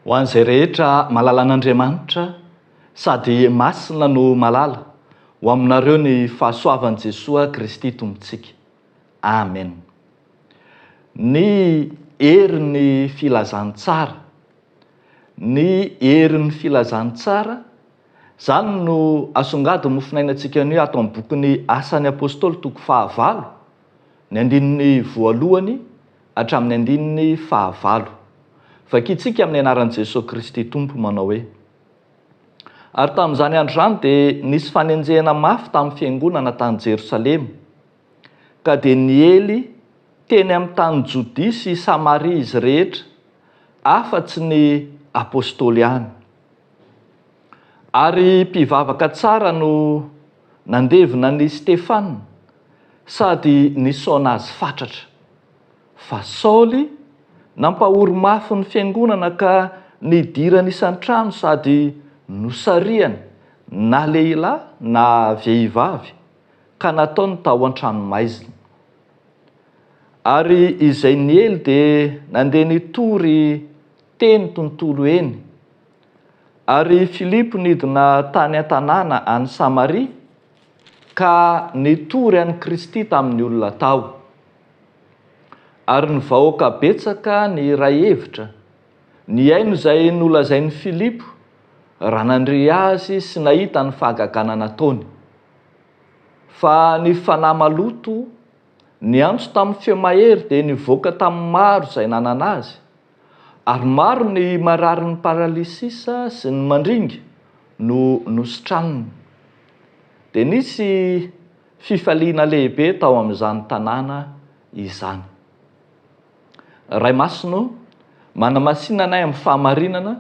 Ho an'izay rehetra malala an'Andriamanitra sady masina no malala, ho aminareo ny fahasoavan'i Jesosy Kristy tompontsika. Amen. Ny herin'ny filazantsara. Ny herin'ny filazantsara, zany no asongadiny mofinainantsika anio ato amin'ny bokin'ny Asan'ny Apôstôly toko 9, ny andininy 1 hatramin'ny andininy 9. Vakitsika amin'ny anaran'i Jesosy Kristy tompo manao hoe: ary tamin'izany andro izany dia nisy fanenjehana mafy tamin'ny fiangonana tany Jerosalema, ka dia niely teny amin'ny tany Jodia sy Samaria izy rehetra, afa-tsy ny apôstôly ihany. Ary mpivavaka tsara no nandevina ny Stefana, sady nisaona azy fatratra. Fa Saoly nampahory mafy ny fiangonana ka nidirana isan-trano sady nosariany na lehilahy na vehivavy, ka nataony tao an-tranomaizina. Ary izay niely dia nandeha nitory teny tontolo eny. Ary Filipo nidina tany an-tanàna any Samaria, ka nitory an'i Kristy tamin'ny olona tao. Ary ny vahoaka betsaka ny ray hevitra, ny aino izay nolazain'i Filipo raha nandrea azy sy nahita ny fahagagana nataony. Fa ny fanahy maloto niantso tamin'ny feo mahery dia nivoaka tamin'ny maro izay nanana azy, ary maro ny marary ny paralysisa sy ny mandringa no nositraniny. Dia nisy fifaliana lehibe tao amin'izany tanàna izany. Ray masino, manamasinana anay amin'ny fahamarinana,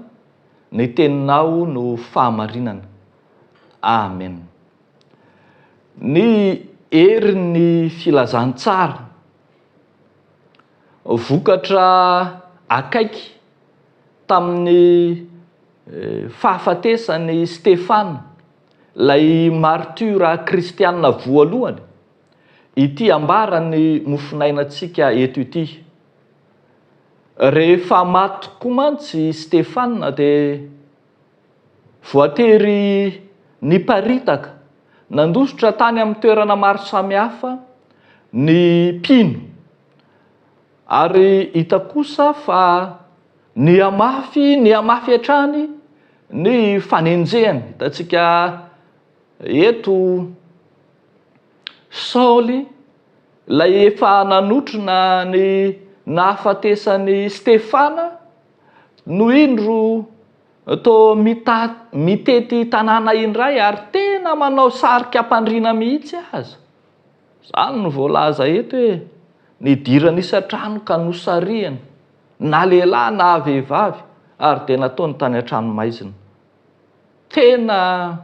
ny teninao no fahamarinana. Amen. Ny herin'ny filazantsara, vokatra akaiky tamin'ny fahafatesan'ny Stefana, lay martyra kristianina voalohany, ity ambarany mofinainantsika eto ity. Rehefa maty tokoa mantsy Stefana dia voatery niparitaka, nandositra tany amin'ny toerana maro samihafa ny mpino. Ary hita kosa fa ny amafy hatrany ny fanenjehany. Hitantsika eto Saoly, lay efa nanotrona ny nahafatesany Stefana, no indro toa mitety tanàna indray ary tena manao sarika ampandriana mihitsy aza. Zany no voalaza eto hoe nidirana isan-trano ka nosariany, na lehilahy na vehivavy, ary dia nataony tany an-tranomaizina. Tena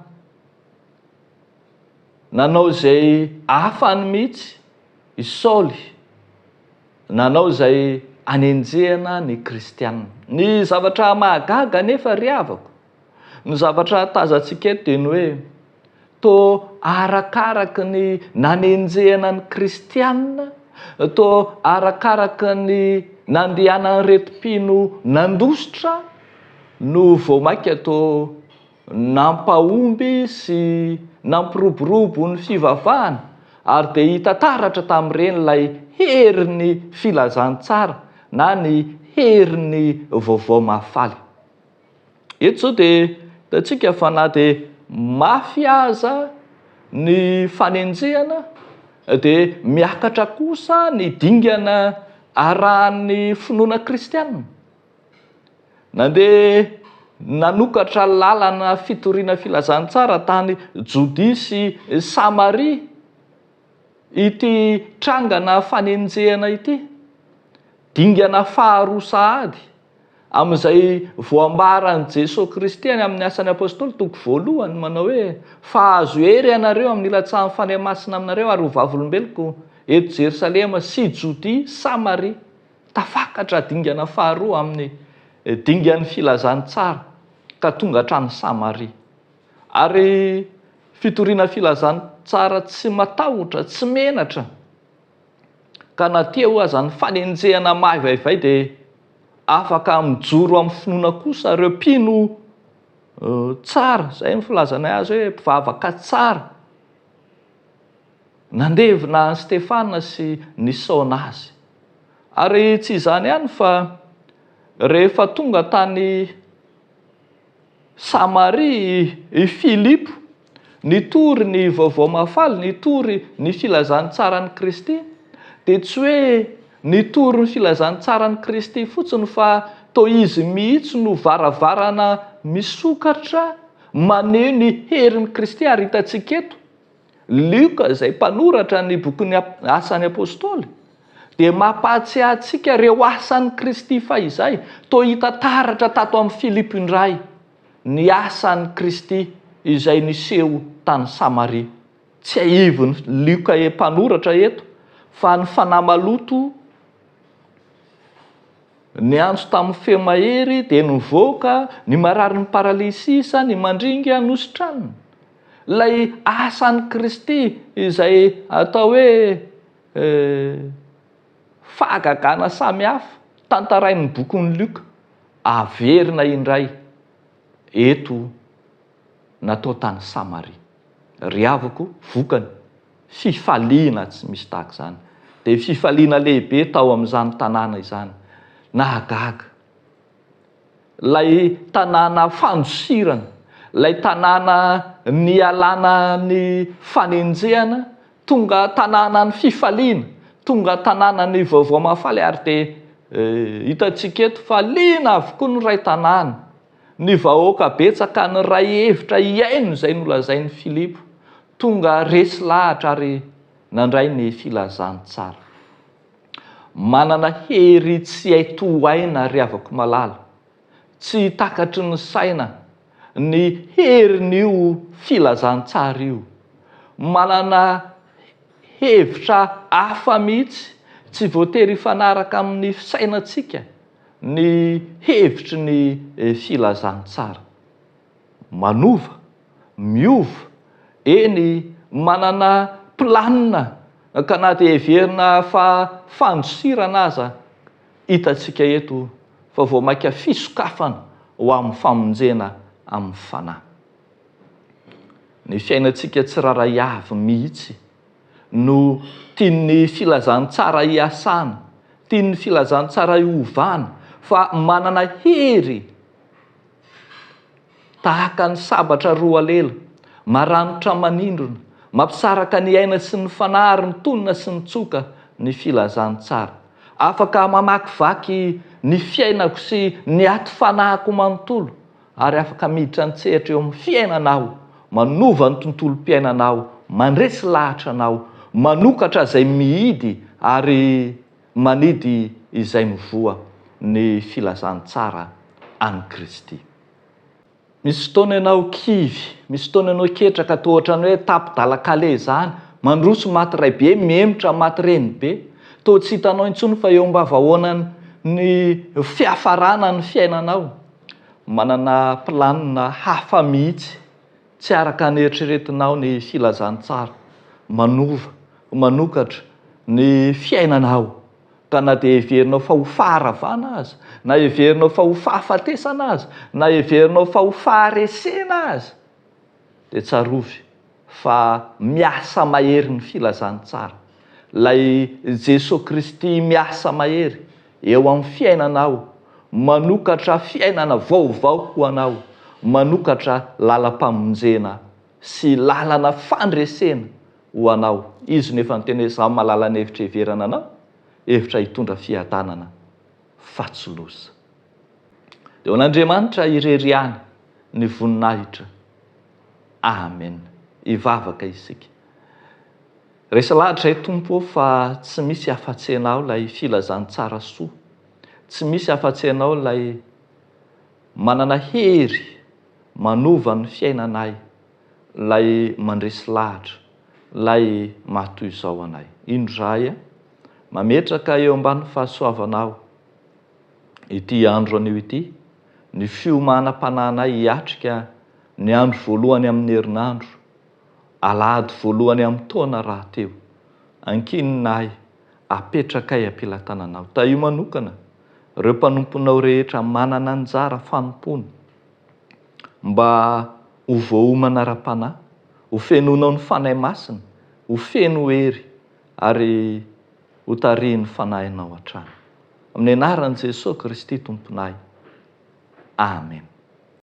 nanao izay ahafany mihitsy i Saoly, nanao izay anenjehana ny kristianina. Ny zavatra mahagaga nefa ry havako, ny zavatra tazantsika eto dia ny hoe toa arakaraka ny nanenjehana ny kristianina, toa arakaraka ny nandehanany retim-pino nandositra, no voamaika toa nampahomby sy nampiroborobo ny fivavahana, ary dia hita taratra tamin'ireny lay herin'ny filazantsara na ny herin'ny vaovao mahafaly. Eto zao dia hitantsika fa na dia mafy aza ny fanenjehana, dia miakatra kosa ny dingana arahan'ny finoana kristianina. Nandeha nanokatra lalana fitoriana filazantsara tany Jodia sy Samaria ity trangana fanenjehana ity, dingana faharoa sahady amin'izay voambaran'i Jesosy Kristy any amin'ny Asan'ny Apôstôly toko 1 manao hoe: fa azo hery ianareo amin'ny ilatsahan'ny fanahy masina aminareo ary ho vavolombeloko eto Jerosalema sy Jodia, Samaria. Tafakatra dingana faharoa amin'ny dingan'ny filazantsara ka tonga hatrany Samaria. Ary fitoriana filazantsara tsy matahotra, tsy menatra, ka na tia ho aza ny fanenjehana mahivaivay dia afaka mijoro amin'ny finoana kosa reo mpino tsara, zay ny filazanay azy hoe mpivavaka tsara. Nandevina ny Stefana sy nisaona azy. Ary tsy izany ihany fa rehefa tonga tany Samaria i Filipo, nitory ny vaovao mahafaly, nitory ny filazany tsara ny Kristy, dia tsy hoe nitory ny filazany tsara ny Kristy fotsiny fa toa izy mihitsy no varavarana misokatra maneho ny herin'ny Kristy. Ary hitantsika eto Luka izay mpanoratra ny bokin'ny asan'ny apôstôly dia mampahatsiahy antsika reo asan'ny Kristy fahizay. Toa hita taratra tato amin'ny Filipo indray ny asan'ny Kristy izay niseho tany Samaria. Tsy aivony Luka mpanoratra eto fa ny fanahy maloto ny antso tamin'ny feo mahery dia nivoaka, ny marary ny paralysisa, ny mandringa nosotraniny. Lay asan'ny Kristy izay atao hoe fahagagana samihafa tantarain'ny bokin'ny Luka averina indray eto natao tany Samaria. Ry havako vokany fifaliana tsy misy tahaka izany. Dia fifaliana lehibe tao amin'izany tanàna izany. Nahagaga lay tanàna fandosirana, lay tanàna nialana ny fanenjehana, tonga tanàna ny fifaliana, tonga tanàna ny vaovao mahafaly. Ary dia hitantsika eto fa liana avokoa ny ray tanàna, ny vahoaka betsaka ny ray hevitra iaino izay nolazain'ny Filipo, tonga resy lahatra ary nandray ny filazany tsara. Manana hery tsy hay tohaina ry havako malala, tsy takatry ny saina ny herin'io filazany tsara io. Manana hevitra hafa mihitsy, tsy voatery hifanaraka amin'ny fisainantsika ny hevitry ny filazany tsara. Manova, miova, eny manana planina ka na dia heverina fa fandosirana aza. Hitantsika eto fa vao maika fisokafana ho amin'ny famonjena amin'ny fanahy. Ny fiainantsika tsiraray avy mihitsy no tian'ny filazany tsara hiasana, tian'ny filazany tsara hiovana, fa manana hery tahaka ny sabatra roa lela, maranitra manindrona, mampisaraka ny aina sy ny fanahy, ny tonina sy ny tsoka ny filazany tsara. Afaka mamakivaky ny fiainako sy ny aty fanahiko manontolo, ary afaka miditra nitsehatra eo amin'ny fiainanao, manova ny tontolo-piainanao, mandresy lahatra anao, manokatra izay mihidy ary manidy izay mivoa ny filazany tsara an'i Kristy. Misy fotoana ianao kivy, misy fotoana ianao ketraka toa ohatran'ny hoe tapidalakale izany, mandroso maty ray be, miemotra maty reny be, toa tsy hitanao intsony fa eo ambavahoanany ny fiafarana ny fiainanao. Manana planina hafa mihitsy, tsy araka ny eritreretinao ny filazany tsara. Manova, manokatra ny fiainanao, ka na dia heverinao fa ho faharavana aza, na heverinao fa ho fahafatesana aza, na heverinao fa ho faharesena aza, dia tsarovy fa miasa mahery ny filazany tsara. Lay Jesosy Kristy miasa mahery eo amin'ny fiainanao, manokatra fiainana vaovao ho anao, manokatra lalam-pamonjena sy lalana fandresena ho anao. Izy nefa niteny hoe izaho mahalala ny hevitra heverana anao, hevitra hitondra fiadanana, fa tsy loza. Dia ho an'Andriamanitra ireriany ny voninahitra. Amen. Hivavaka isika. Resa lahatra izay Tompo fa tsy misy afa-tsy anao ilay filazany tsara soa, tsy misy afa-tsy anao ilay manana hery manova ny fiainanay, ilay mandresy lahatra, ilay mahatoy izao anay. Indray mametraka eo ambany fahasoavanao ity andro anio ity, ny fiomanam-pananay hiatrika ny andro voalohany amin'ny herinandro, alahady voalohany amin'ny taona rahateo. Ankininay apetraka ampelantananao. Taio manokana ireo mpanomponao rehetra manana anjara fanompony mba ho voaomana ra-panahy, ho fenonao ny fanahy masina, ho feno hery ary ho tarihiny fanahinao hatrany. Amin'ny anaran'i Jesosy Kristy tomponay. Amen.